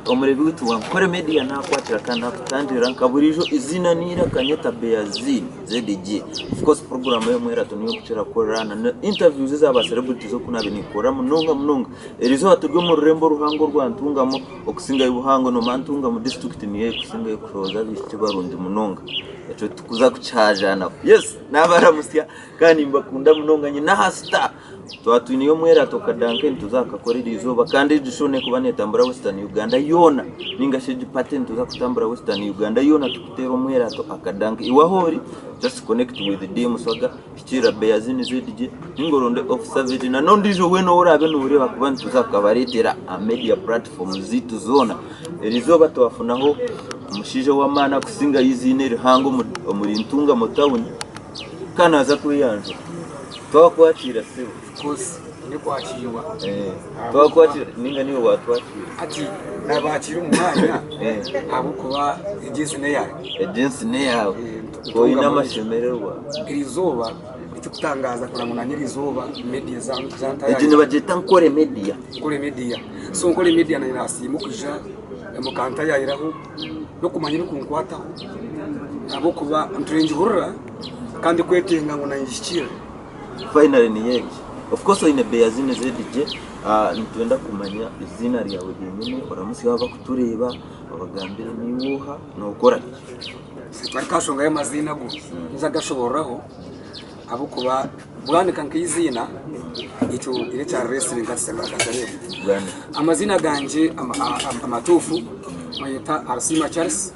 Omurebi witu wankore media nakwatira kandi burijo izina nira Kanyeta Beazin ZDG. Of course program yo mwera tuniyo kuchira korana na interviews z'aba celebrities zo kunabe nikora munonga erizo atubwe mu rurembo ruhango rwantungamo okusinga y'ubuhango no mantunga mu district niye kusinga yo kuroza bishite barundi munonga eco tukuza kucajana. Yes nabaramusya kandi mbakunda munonga nyina hasta twatuniyo mwera tokadanke ntuzakakorera izuba kandi dushone kubane tambura Western Uganda yona ningasheje patent tuza kutambura Western Uganda yona tukutero mwera to akadanke iwahori just connect with the DM Swaga Kira Beazin ZDG ningoronde of Savage na nondijo weno urabe no ureba kubandi tuzakabaretera a media platform zitu zona erizoba twafunaho umushije w'amana kusinga yizine rihango muri ntunga mu town kana za kuyanje twakwakira sebo kose ni kwakirwa twakwakira ninga niyo watwakira ati nabakira umwanya abo kuba agency ne yawe ko ina mashemererwa irizoba icyo kutangaza kuramo na nyirizoba media zanta ejine bageta nkore media so nkore media na irasimu kuja mukanta yayiraho no kumanya n'ukunkwata abo kuba nturenje hurura kandi kwetenga ngo nayishikira finally ni yeye. Of course ine Beazin ZDG nitwenda kumanya izina ryawe nyine uramusi baba kutureba abagambira niwuha no gukora twakashonga y'amazina go nzagashobораho abo kuba bwanika nk'izina icyo ire cya wrestling gasakazare amazina ganje amatufu mayita Arsima Charles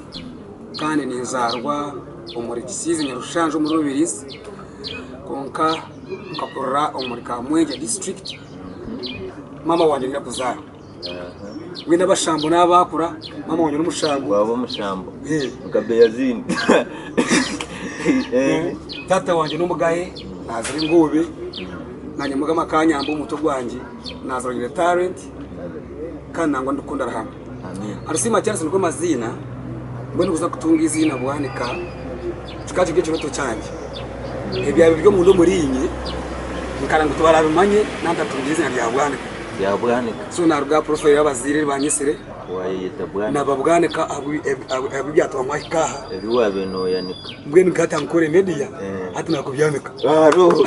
kandi nizarwa umuri gisize nyarushanje muri Rubirizi konka kapora umurika Mwenje district mama wanje yakuzara wina bashambo n'abakura mama wanje n'umushambo wabo mushambo Beazin tata wanje n'umugaye nazira ingube nanye muga makanyambo umuto gwanje nazira talent kandi nangwa ndukunda rahama. Arsima Charles niko mazina mbone kuza kutunga izina bwanika tukaje gice cyo cyanje ebya byo mu ndo murinyi nkaranga tubarabimanye nanda tungize ya bwanika so naruga profile y'abazire banyisire wayita bwanika nababwanika abu byatwa mwakaha ebiwabe no yanika mbwe nkata nkore media hati nakubyanika aro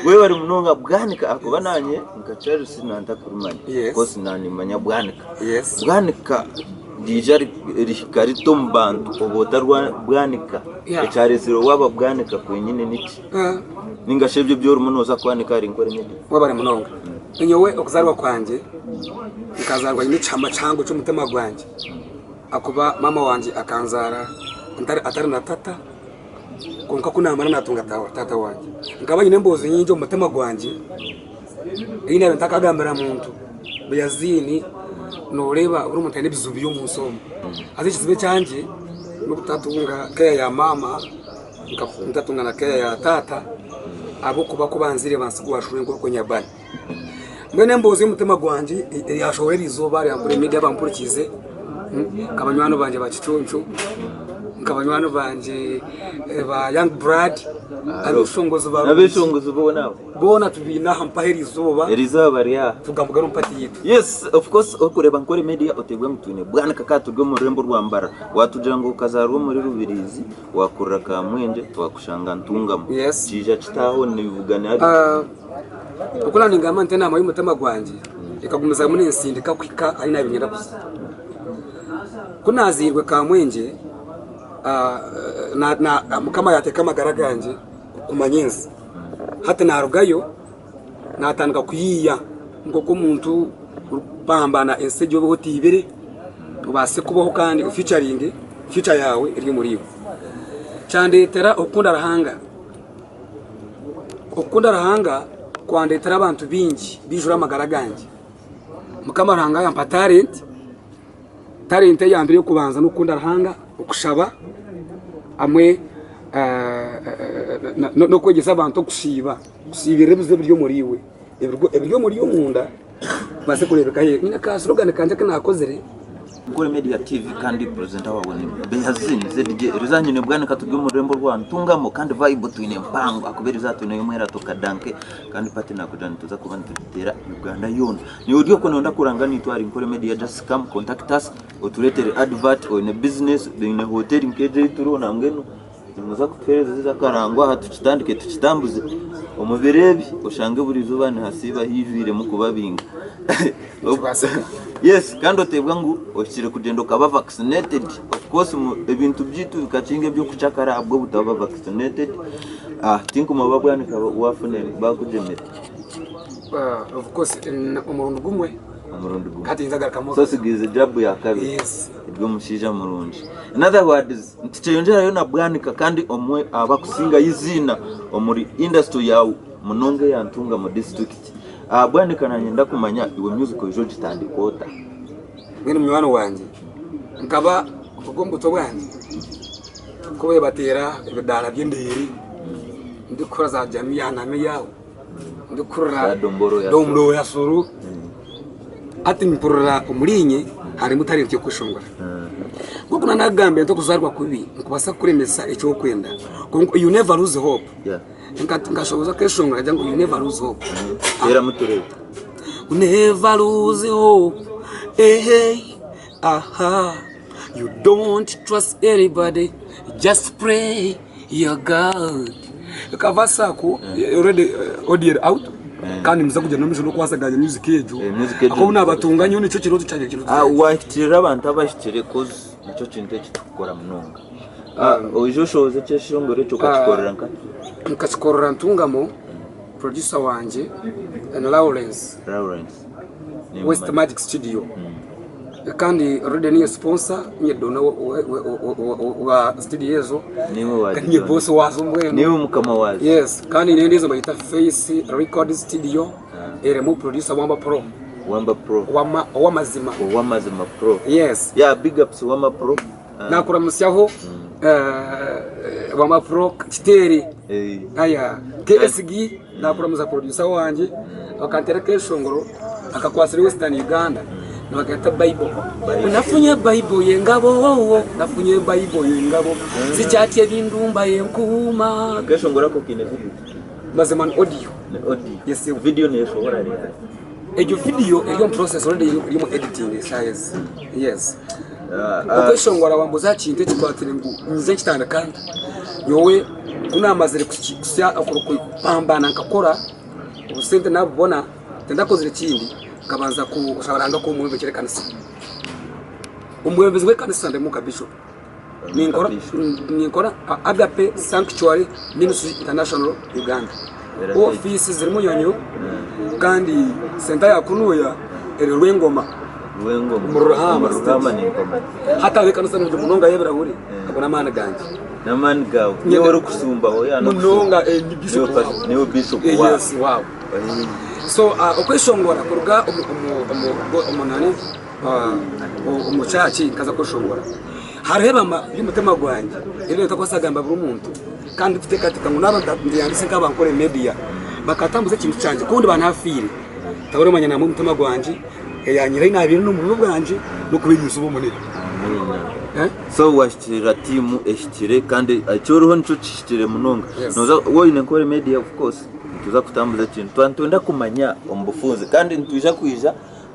wewe bari munonga bwanika akuba nanye nkacari sinanda kurumanya kose nani manya bwanika bwanika dijari rikari tombantu obotarwa bwanika ecaresiro waba bwanika kwenyine niki ningashebye byo rumunoza kwanika ari nkore media wabare munonga nyowe okuzarwa kwanje ikazarwa nyine chama chango cyo mutema gwanje akuba mama wanje akanzara atari na tata konka kunamara natunga tata wanje ngaba nyine mboze nyinjo mutema gwanje ine ntakagambira muntu Beazin noreba uri mutane bizubi yo musomo azikizibe cyanje no kutatunga kaya ya mama nkafundatunga na kaya ya tata abo kuba kubanzire bansiguwa shure ngo ko nyabani mwene mboze mutema gwanje yashobora izoba ari ambure media bampurikize kabanywano banje baciconco kabanywano banje ba young brad abishongozo bona tubina hampaheri izoba riya tugambuga rumpati yitu. Yes of course okureba nkore media otegwe mutune bwana kakatugwe mu rembo rwambara watugira ngo kazarwo muri Rubirizi wakurira ka Mwenje twakushanga ntungamo jija kitaho nibivugana ari ukuna ningama ntena amayi mutema gwanje ikagumiza muri insindika kwika ari nabinyera gusa kunazirwe ka Mwenje na mukama yateka magara ganje kumanyinzi hata narugayo natandika kuyiya ngo ko muntu bambana ensejo bo tibere ubase kubaho kandi future yawe iri muri yo cyandetera okunda rahanga kwandetera abantu bingi bijura magara ganje mukama rahanga yampa talent yambere kubanza no kunda rahanga okushaba amwe no kwegeza abantu kusibira bize byo muriwe ebiryo muri yo munda base kurebeka he ina ka slogan kanje kanakozere Inkore Media TV kandi presenter wawe ni Beyazin ZDJ rizanyine bwanika tubwe mu rembo rwantungamo kandi vibe twine mpango akubera izatune yomwera tukadanke kandi pati nakujana tuza kuba ntitera Uganda yona ni udio ko nonda kuranga nitwari Inkore Media just come contact us utuletere advert or in a business in a hotel nkeje turona ngeno muza kupereza ziza karangwa hatuchitandike tuchitambuze umuberebi ushange buri zuba ni hasiba hivire mu kubabinga yes kandi otebwa ngo okire kugenda ukaba vaccinated of course ebintu byitu bikacinge byo kucakara abwo butaba vaccinated think mababwanika wafune bakujemera of course umurundo gumwe kati inzagaruka mo so sigize job ya kabiri yes ibyo mushija murunji in other words ntiteyongera yo nabwanika kandi omwe abakusinga yizina omuri industry yawo munonge yantunga mu district bwanika nanyenda kumanya iwe musical ejo gitandikota mwene mwana wanje nkaba ugomba to bwanje kobe batera ibidara by'indiri ndikora za jamii yaname yawo ndikora domboro ya suru ati mpurura umurinye hari mutari cyo kushongora kuko nanagambe ndo kuzarwa kubi nkubasa kuremesa icyo kwenda you never lose hope ngashoboza kwishongora jango you never lose hope era muturebe you never lose hope hey aha you don't trust anybody just pray your God kavasako already audio out kandi muza kujya no mishono kwasaganya music ejo ako unabatunganya nico kiroto cyane kiroto wahitira abantu abashitire cause nico kintu cytukora munonga ojo shoze cyeshongore cyo kacikorera nkacikorera ntungamo producer wanje and Lawrence West Magic Studio kandi already ni sponsor nyedona wa studio ezo niwe boss wazo mwene niwe mukama wazo yes kandi nendizo bayita Face Record Studio mu producer Wamba Pro Wamazima Pro yes yeah big ups Wamba Pro nakora musyaho Wamba Pro kiteri aya KSG nakora muza producer wanje akantera keshongoro akakwasira Western Uganda Nakata Bible. Nafunye Bible yengabo nafunye Bible yengabo zicyatiye bindumba yenkuma keshongora ko kine video mazeman audio yes video ne shobora rero ejo video eyo process already irimo editing size yes keshongora wambuza kinte kibatire ngo nze kitandakanda yowe kunamazire kusya akuru pambana nkakora ubusente nabona tendakozire kindi kabanza kushabaranga ko umwe bekere kanisa umwebezi we kanisa ndemo kabisho ninkora Agape Sanctuary Ministry International Uganda office zirimo yonyo kandi center ya kunuya Rwengoma Ruhama ni ngoma hata we kanisa ndi munonga yebera buri abona mana ganje namani gawo niwe kusumba oya munonga ni bishop yes wow so okweshongora kuruga umunani umucaci kaza koshongora hareba y'umutima gwanje ire takosagamba buri umuntu kandi tutekatika ngo naba ndiyandise nk'abankore media bakatambuze kintu canje kundi banafire tabore manyana mu mutima gwanje yanyira inabiri n'umuntu bwanje no kubinyusa ubumunini so washitira timu eshitire kandi acyoroho nico cishitire munonga noza wowe Inkore Media of course tuza kutambuza kintu twanda kumanya ombufunze kandi ntuje kwija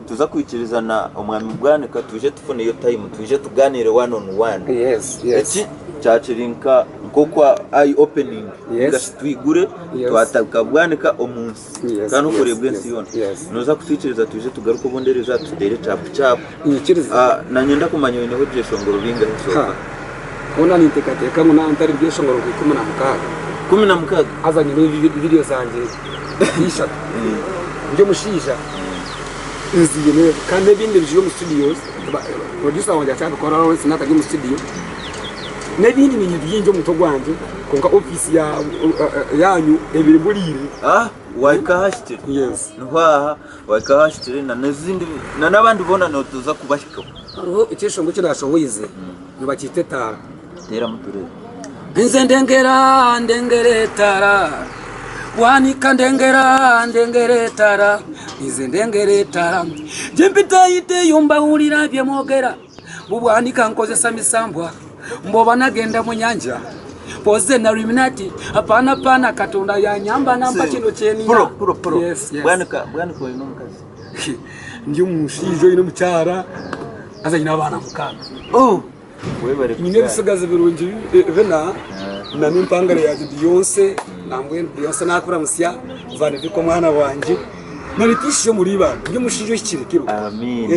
tuza kwikirizana umwami bwanika tuje tufune iyo time tuje tuganire one on one yes eki cyacirinka nkokwa eye opening twigure twataka bwanika omunsi kandi ukorebwe nsiyona noza kutwikiriza tuje tugaruka bondereza tutere chap nanyenda kumanya ine hoje shongoro binga hisoka kona nitekateka muna antari byo shongoro ku 16 azanye video zanje isha nje mushisha nziye kandi bindi byo mu studios producer wanje cyangwa kora Lawrence nakaje mu studio nebindi bintu byinjo mu togwanje konka office yanyu ebiri burire waikahashitire yes ntwaha waikahashitire na nazindi na nabandi bona no tuza kubashika aho ikishongo kirashoboyize nyubakite tara tera muturere nze ndengere tara wanika ndengere tara ize ndengere tara jempita yite yumba urira byemogera bubwanika nkozesa misambwa mboba nagenda mu nyanja poze na ruminati hapana pana katonda ya nyamba namba kino kyeni pro yes bwanika oyino mukazi ndi umushijo ino mucyara azanyina abana mukana webare nyine bisigaze birungi bena na nimpangare ya Beyonce nambwe Beyonce nakura musya vane biko mwana wanje naritishijo muri ba ndi mushijo kirekiro amin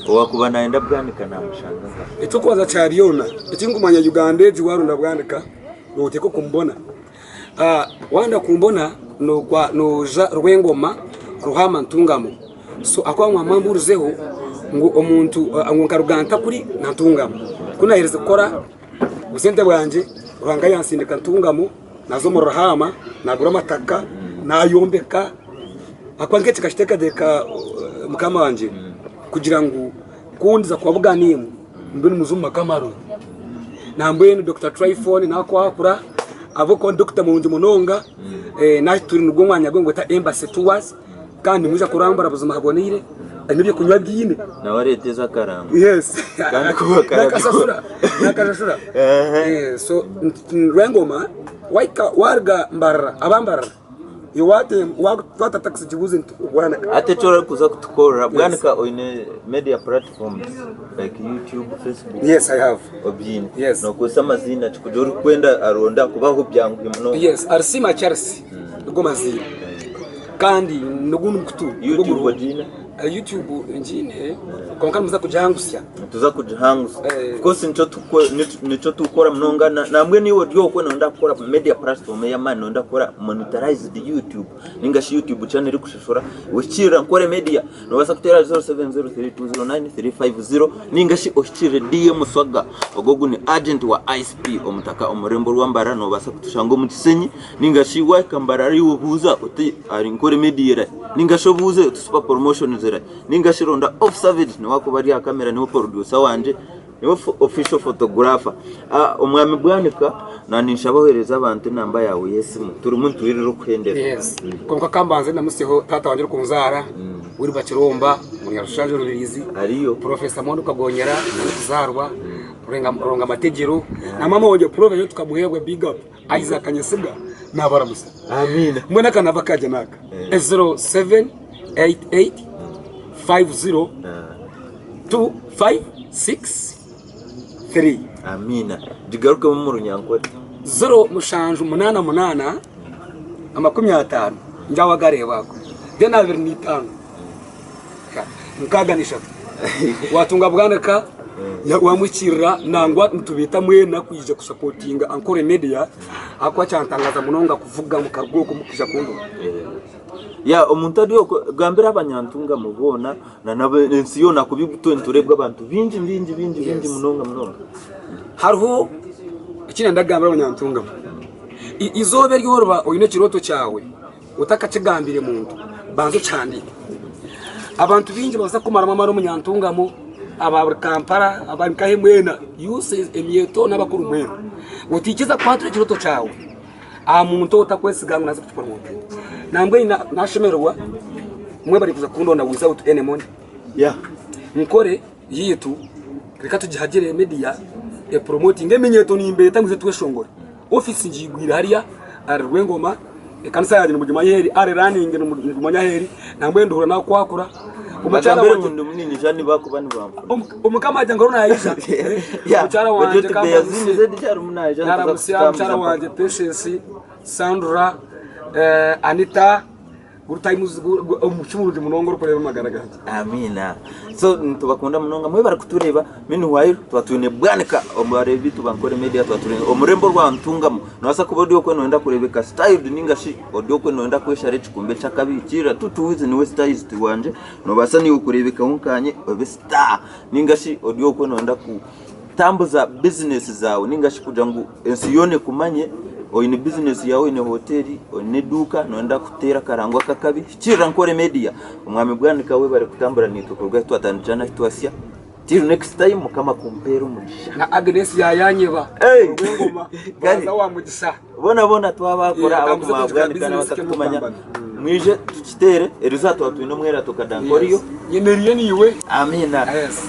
owakuba naenda bwanika namushanga eto kwaza cyariona ekingumanya Uganda ejiwarunda bwanika noteko kumbona wanda kumbona noja Rwengoma Ruhama Ntungamo so akwamwa mamburuzeho ngo omuntu ngo nkaruganta kuri Ntungamo kuna hereze gukora ubusente bwanje uranga yansindika Ntungamo nazo mu Ruhama nagura amataka nayombeka akwange kikashiteka deka mukama wanje kugira ngo kundiza kwa buganimu mbone muzuma kamaro nambwe ni Dr. Tryphon nakwakura avoko Dr. Munji Munonga na turi nugo mwanya gwe ta embassy tours kandi muja kurambara buzima habonire nibyo kunywa byine na wareteza karamba yes kandi kuba karamba nakashura so Rwengoma warga mbara abambara iwate wata taxi jibuze wana ate chora kuza kutukora bwanika oine media platforms like YouTube, Facebook. Yes, I have. Obyine. Yes. No kusa mazina chikujori kwenda aronda kubaho byangu no. Yes, arsima Chelsea ngo mazina kandi nugunu kutu YouTube wajina YouTube njine konka muza kujangusya tuza kujangusya of course nicho tukora mnonga namwe niwo ryo ko nonda gukora media platform ya mano nonda gukora monetized YouTube ningashi YouTube channel kushishora wikira nkore media no basa kutera 0703209350 ningashi oshire DM swaga ogogu ni agent wa ISP omutaka omurembo rwambara no basa kutushango mu Kisenyi ningashi wa kambara ari ubuza uti ari nkore media ningashobuze tusupa promotion zera ningashironda off service ni wako bari ya kamera ni producer wanje ni official photographer omwami bwanika na nishabohereza abantu namba yawe yesimu turi muntu wiriro kwendera yes konka kambanze namuseho tata wanje kunzara uri bakiromba munyarushaje rubirizi ariyo professor Mondo Kagonyera kuzarwa ronga mategero na mama wanje professor tukamuhebwe big up Isaac Kanyesiga nabaramusa amina mbona kana bakaje naka 0788 50 2563 amina digaruke mu runyankore 0 888 njawa gare bako dena 25 nkaganisha watunga bwanaka wamukirira nangwa ntubita mwena kuje kusupportinga ankore media akwa cyantangaza munonga kuvuga mu karwoko mukija kundo ya omuntu ariyo gambira abanyantunga mubona na nabensiyo nakubigutonturebwa abantu binji munonga hariho ikina ndagambira abanyantunga izobe ryorba oyine kiroto cyawe utakakigambire muntu banzo cyandi abantu binji baza kumara mama ro munyantungamo aba Kampala abankahe mwena yuse emieto nabakuru mwena utikiza kwatira kiroto cyawe muntu utakwesiganwa nazo kutukora muntu nambwe nashemerwa mwe bari kuza kundona without any money nkore yitu reka tujihagire media promoting emenyeto ni imbere tangize tweshongora office njigwira hariya ari Rwengoma kanisa yaje mu Jumayeri ari running mu Manyaheri nambwe nduhura na kwakura umucyara wanje munini jani bakubani bamfu umukama ajya ngoro nayisha umucyara wanje kambazi zedi cyari umunaje umucyara wanje Patience Sandra Anita umucuruzi munongo rukorera magaragaza amina so tubakunda munonga mwe barakutureba minu wayo twatune bwanika omurebi tubankore media twatune omurembo rwa ntungamo nasa kubodi okwe noenda kurebeka style ningashi odi okwe noenda kweshare chikumbe chakabikira tutuwize niwe stylist wanje no basa ni ukurebeka hunkanye obe star ningashi odi okwe noenda ku tambuza business zawe ningashi kuja ngo ensiyone kumanye oyine business yawe ine hoteli oyine duka noenda kutera karangwa kakabi chira nkore media umwami bwanika we bare kutambura nitukorwa twatanjana twasya till next time kama kumpero mugisha na Agnes yayanyeba Rwengoma baza wa mugisha bona twabakora abakuma bwanika n'abakatumanya mwije tukitere erizatwa twino mwera tukadankoriyo yeneriye niwe amina yes